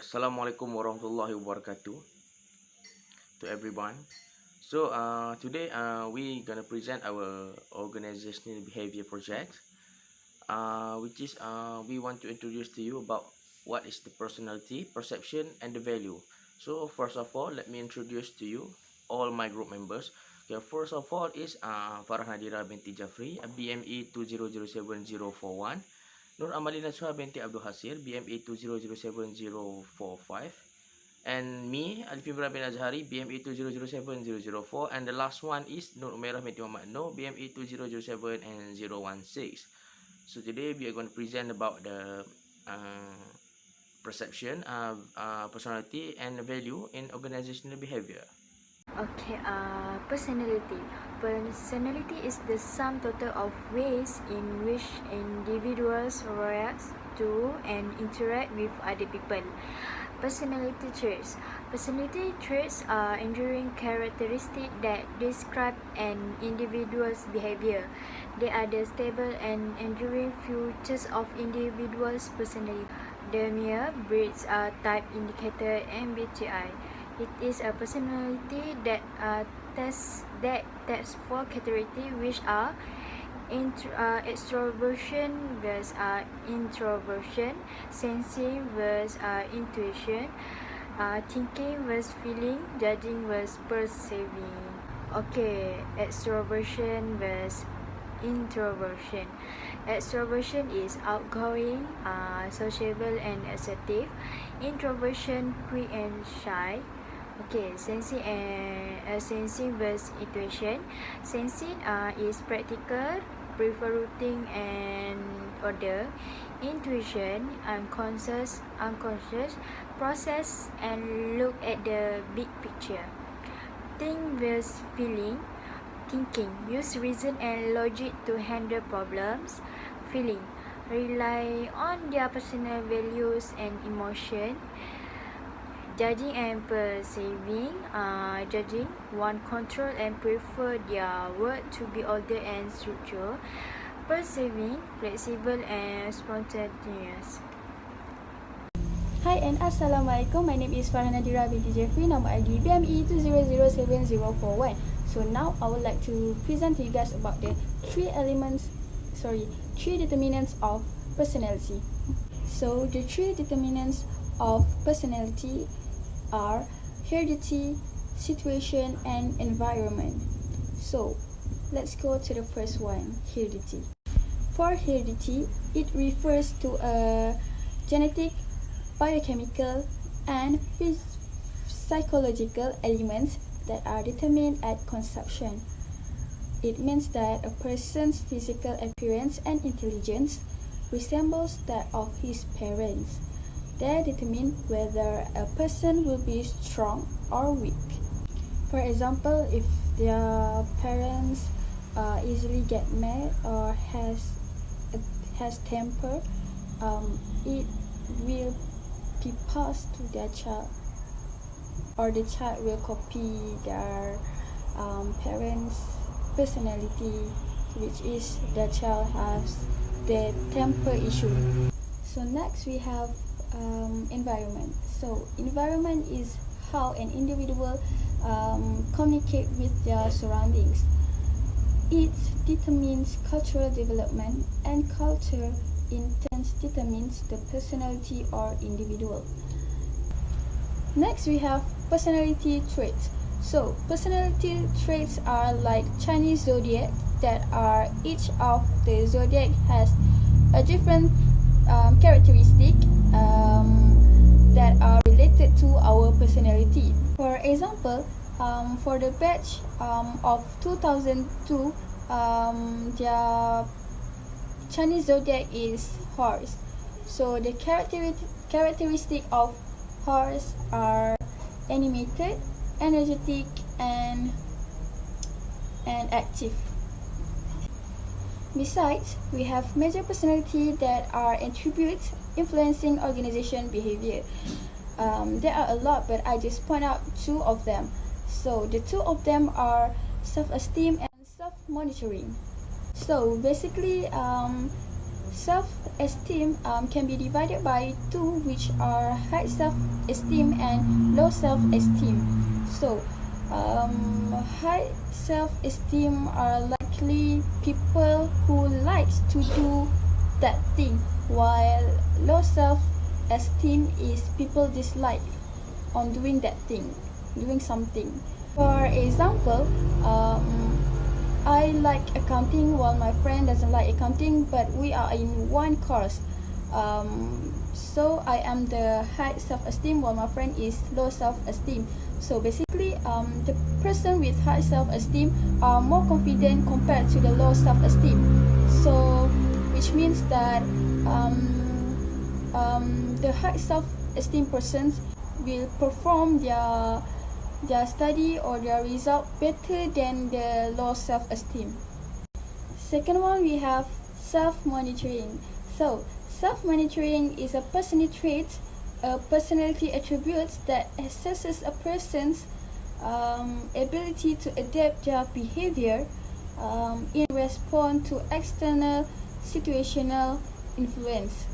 Assalamualaikum warahmatullahi wabarakatuh to everyone. Today we gonna present our organizational behavior project, which is we want to introduce to you about what is the personality, perception, and the value. So first of all, let me introduce to you all my group members. Okay, first of all is Farah Nadira binti Jafri, BME 20070041. Nur Amalina Suha binti Abdul Hasir, BME 20070045. And me, Alfibra bin Azhari, BME 20070004. And the last one is Nur Umairah binti Muhammad No, BME 2007 and 016. So today we are going to present about the perception, personality, and value in organizational behavior. Okay, personality. Personality is the sum total of ways in which individuals react to and interact with other people. Personality traits. Personality traits are enduring characteristics that describe an individual's behavior. They are the stable and enduring features of individual's personality. The Myers-Briggs Type Indicator (MBTI). It is a personality that tests four characteristics, which are extroversion versus introversion, sensing versus intuition, thinking versus feeling, judging versus perceiving. Okay, extroversion versus introversion. Extroversion is outgoing, sociable, and assertive. Introversion, quick and shy. Okay, sensing versus intuition. Sensing is practical, prefer routine and order. Intuition, unconscious, process and look at the big picture. Think versus feeling. Thinking, use reason and logic to handle problems. Feeling, rely on their personal values and emotion. Judging and perceiving. Judging, want control and prefer their work to be ordered and structured. Perceiving, flexible and spontaneous. Hi and Assalamualaikum. My name is Farah Nadira binti Jeffrey. Nama ID BME 20070041. So now I would like to present to you guys about the three determinants of personality. So the three determinants of personality are heredity, situation, and environment. So let's go to the first one, heredity. For heredity, it refers to a genetic, biochemical, and psychological elements that are determined at conception. It means that a person's physical appearance and intelligence resembles that of his parents. They determine whether a person will be strong or weak. For example, if their parents easily get mad or has temper, it will be passed to their child, or the child will copy their parents' personality, which is the child has the temper issue. So next we have environment. So environment is how an individual communicate with their surroundings. It determines cultural development, and culture in turn determines the personality or individual. Next we have personality traits. So personality traits are like Chinese zodiac, that are each of the zodiac has a different characteristic that are related to our personality. For example, for the batch of 2002, their Chinese zodiac is horse. So the characteristic of horse are animated, energetic, and active. Besides, we have major personality that are attributes influencing organization behavior. There are a lot, but I just point out two of them. So the two of them are self-esteem and self-monitoring. So basically, Self-esteem can be divided by two, which are high self-esteem and low self-esteem. So, high self-esteem are likely people who likes to do that thing, while low self-esteem is people dislike on doing that thing, doing something. For example, I like accounting while my friend doesn't like accounting, but we are in one course. So I am the high self-esteem while my friend is low self-esteem. So basically, the person with high self-esteem are more confident compared to the low self-esteem. So, which means that the high self-esteem persons will perform their study or their result better than the low self-esteem. Second one, we have self-monitoring. So, self-monitoring is a personality attributes that assesses a person's ability to adapt their behavior in response to external situational influence.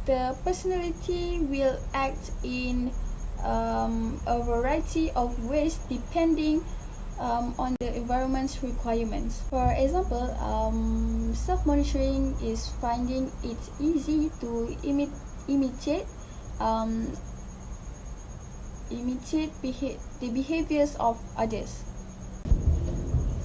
The personality will act in a variety of ways depending on the environment's requirements. For example, self-monitoring is finding it easy to imitate the behaviors of others.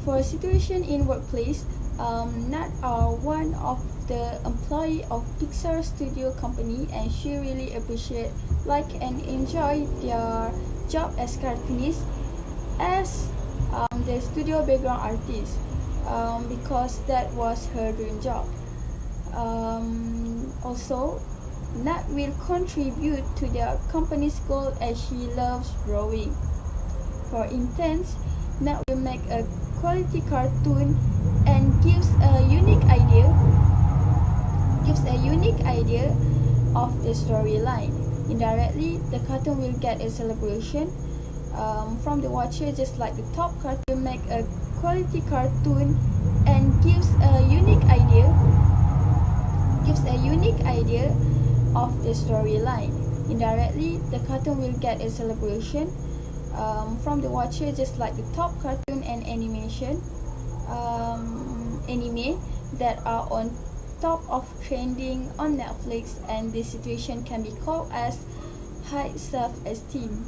For a situation in workplace, Nat are one of the employee of Pixar Studio Company, and she really appreciate, like, and enjoy their job as cartoonist, as the studio background artist, because that was her dream job. Also, Nat will contribute to their company's goal as she loves drawing. For instance, Nat will make a quality cartoon and gives a unique idea of the storyline. Indirectly, the cartoon will get a celebration from the watcher, just like the top cartoon will make a quality cartoon and gives a unique idea of the storyline. Indirectly, the cartoon will get a celebration from the watcher, just like the top cartoon and anime that are on top of trending on Netflix, and this situation can be called as high self-esteem.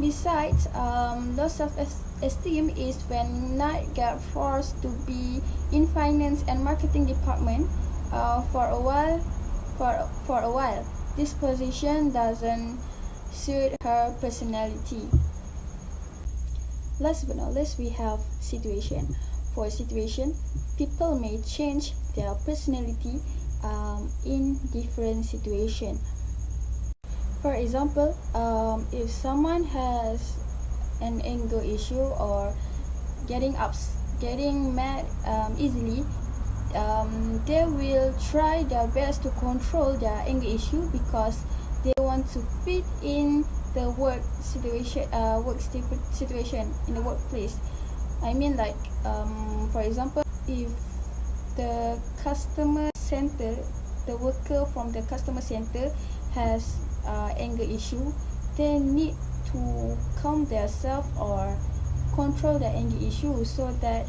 Besides, low self-esteem is when Nat get forced to be in finance and marketing department for a while. This position doesn't suit her personality. Last but not least, we have situation. For situation, people may change their personality in different situations. For example, if someone has an anger issue or getting mad easily, they will try their best to control their anger issue because they want to fit in the work situation in the workplace. I mean, like, for example, if the worker from the customer center has anger issue, they need to calm themselves or control their anger issue so that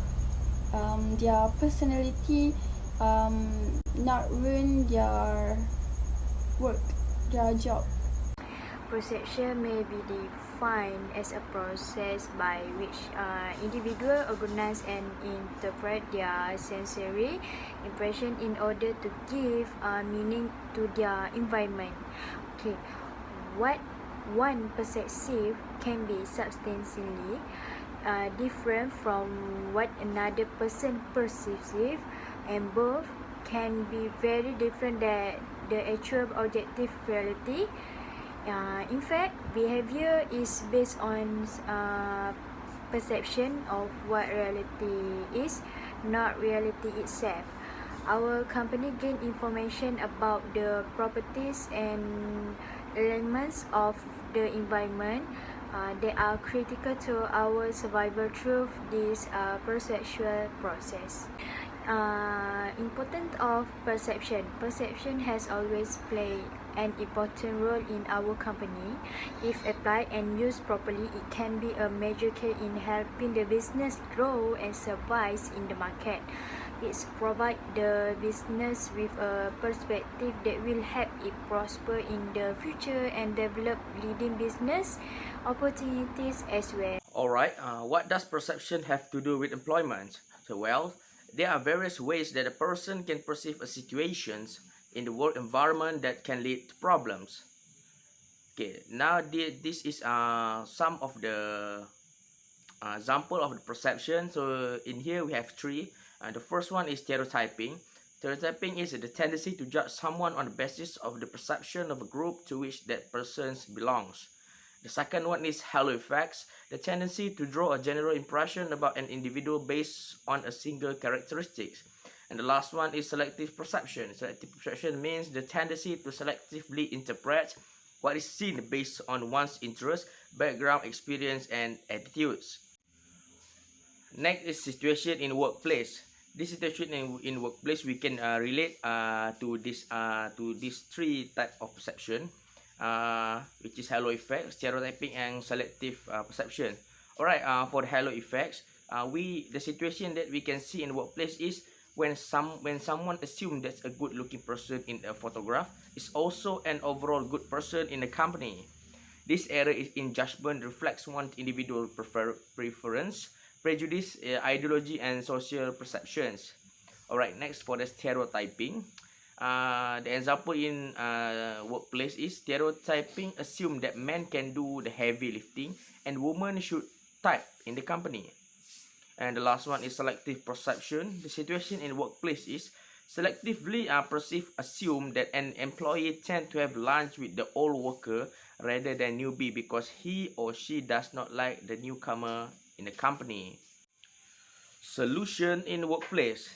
their personality not ruin their work, their job. Perception may be defined as a process by which individuals organize and interpret their sensory impression in order to give meaning to their environment. Okay, what one perceive can be substantially different from what another person perceives, and both can be very different than the actual objective reality. In fact, behavior is based on perception of what reality is, not reality itself. Our company gain information about the properties and elements of the environment They are critical to our survival through this perceptual process. Importance of perception. Perception has always played an important role in our company. If applied and used properly, it can be a major key in helping the business grow and survive in the market. It provides the business with a perspective that will help it prosper in the future and develop leading business opportunities as well. Alright, what does perception have to do with employment? So, well, there are various ways that a person can perceive a situations in the work environment that can lead to problems. Okay, now this is some of the example of the perception. So in here we have three. The first one is stereotyping. Stereotyping is the tendency to judge someone on the basis of the perception of a group to which that person belongs. The second one is halo effects, the tendency to draw a general impression about an individual based on a single characteristics. And the last one is selective perception. Selective perception means the tendency to selectively interpret what is seen based on one's interest, background, experience, and attitudes. Next is situation in workplace. This situation in workplace we can relate to these three type of perception, which is halo effect, stereotyping, and selective perception. Alright, for the halo effects, the situation that we can see in workplace is when someone assumes that's a good looking person in a photograph is also an overall good person in the company. This error in judgment reflects one's individual preference, prejudice, ideology, and social perceptions. Alright, next for the stereotyping. The example in workplace is stereotyping assume that men can do the heavy lifting and women should type in the company. And the last one is selective perception. The situation in workplace is selectively assume that an employee tend to have lunch with the old worker rather than newbie because he or she does not like the newcomer in the company. Solution in workplace.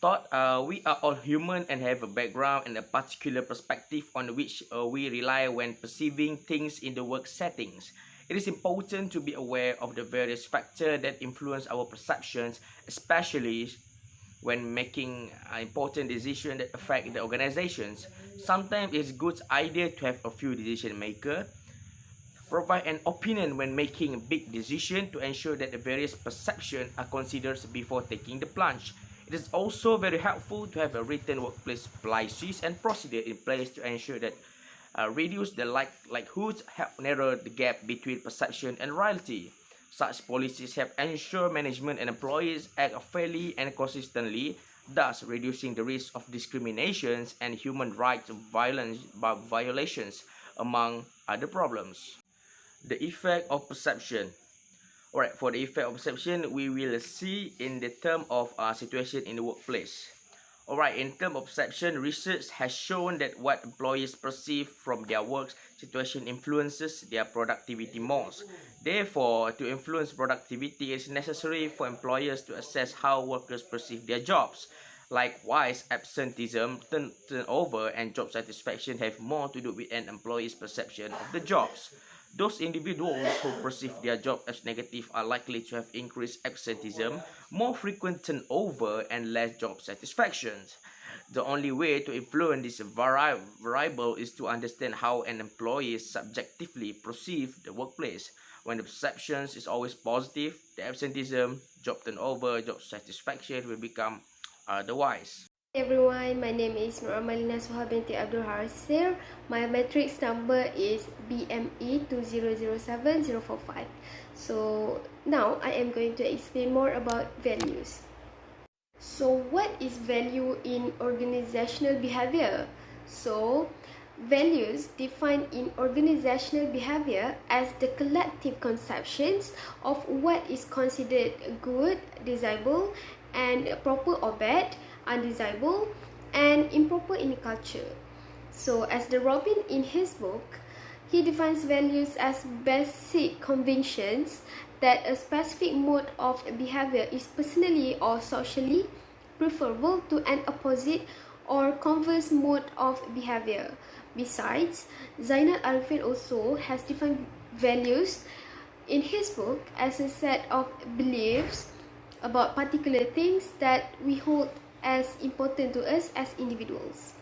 Thought we are all human and have a background and a particular perspective on which we rely when perceiving things in the work settings. It is important to be aware of the various factors that influence our perceptions, especially when making important decisions that affect the organizations. Sometimes it's a good idea to have a few decision makers. Provide an opinion when making a big decision to ensure that the various perceptions are considered before taking the plunge. It is also very helpful to have a written workplace policies and procedure in place to ensure that reduce the likelihood, help narrow the gap between perception and reality. Such policies help ensure management and employees act fairly and consistently, thus reducing the risk of discriminations and human rights violations, among other problems. The effect of perception. Alright, for the effect of perception, we will see in the term of situation in the workplace. Alright, in terms of perception, research has shown that what employees perceive from their work situation influences their productivity most. Therefore, to influence productivity, it is necessary for employers to assess how workers perceive their jobs. Likewise, absenteeism, turnover, and job satisfaction have more to do with an employee's perception of the jobs. Those individuals who perceive their job as negative are likely to have increased absenteeism, more frequent turnover, and less job satisfaction. The only way to influence this variable is to understand how an employee subjectively perceives the workplace. When the perception is always positive, the absenteeism, job turnover, job satisfaction will become otherwise. Hey everyone, my name is Nur Amalina Suha binti Abdul Harsir. My matrix number is BME 2007045. So now I am going to explain more about values. So what is value in organizational behavior? So values defined in organizational behavior as the collective conceptions of what is considered good, desirable, and proper or bad, undesirable, and improper in culture. So as the Robin in his book, he defines values as basic convictions that a specific mode of behavior is personally or socially preferable to an opposite or converse mode of behavior. Besides, Zainal Arifin also has defined values in his book as a set of beliefs about particular things that we hold as important to us as individuals.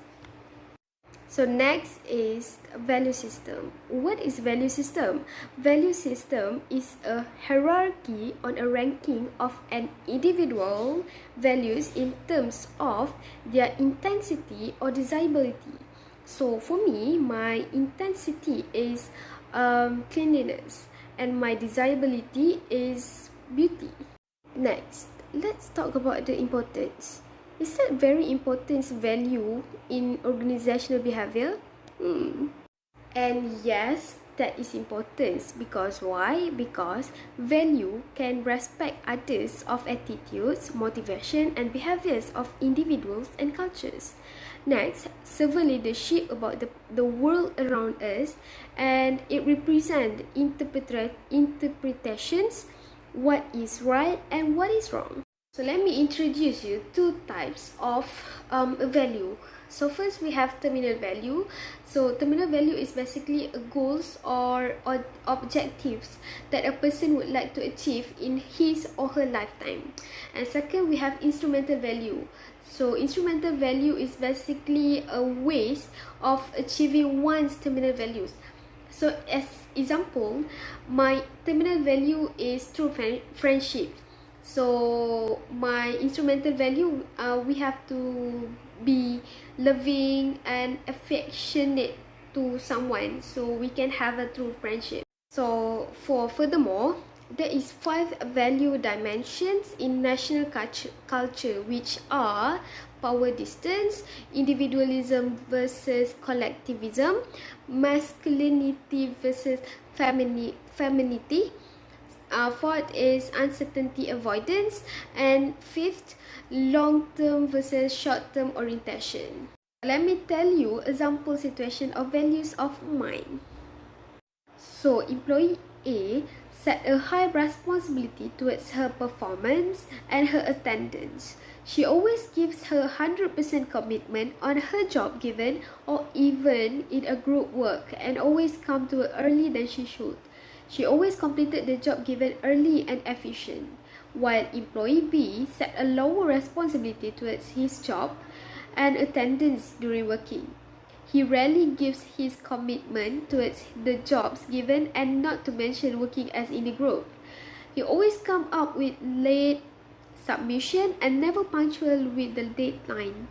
So next is value system. What is value system? Value system is a hierarchy on a ranking of an individual values in terms of their intensity or desirability. So for me, my intensity is cleanliness and my desirability is beauty. Next, let's talk about the importance. Is that very important value in organizational behavior? And yes, that is important because why? Because value can respect others of attitudes, motivation and behaviors of individuals and cultures. Next, serve leadership about the world around us, and it represents interpretations, what is right and what is wrong. So let me introduce you two types of value. So first we have terminal value. So terminal value is basically goals or objectives that a person would like to achieve in his or her lifetime. And second, we have instrumental value. So instrumental value is basically a ways of achieving one's terminal values. So as example, my terminal value is true friendship. So my instrumental value, we have to be loving and affectionate to someone so we can have a true friendship. So furthermore, there is 5 value dimensions in national culture, which are power distance, individualism versus collectivism, masculinity versus femininity. Fourth is uncertainty avoidance, and fifth, long-term versus short-term orientation. Let me tell you example situation of values of mine. So employee A set a high responsibility towards her performance and her attendance. She always gives her 100% commitment on her job given or even in a group work, and always come to work early than she should. She always completed the job given early and efficient, while employee B set a lower responsibility towards his job and attendance during working. He rarely gives his commitment towards the jobs given, and not to mention working as in a group. He always come up with late submission and never punctual with the deadline.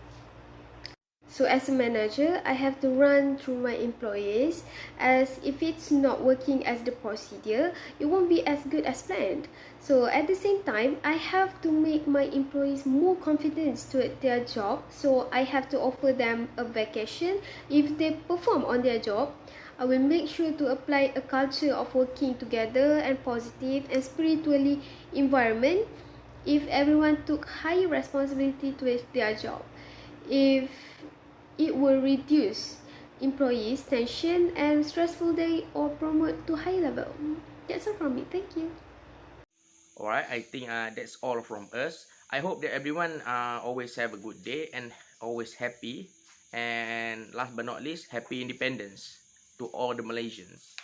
So as a manager, I have to run through my employees, as if it's not working as the procedure, it won't be as good as planned. So at the same time, I have to make my employees more confident toward their job. So I have to offer them a vacation if they perform on their job. I will make sure to apply a culture of working together and positive and spiritually environment if everyone took higher responsibility towards their job. If it will reduce employees' tension and stressful day or promote to high level. That's all from me. Thank you. Alright, I think that's all from us. I hope that everyone always have a good day and always happy. And last but not least, happy independence to all the Malaysians.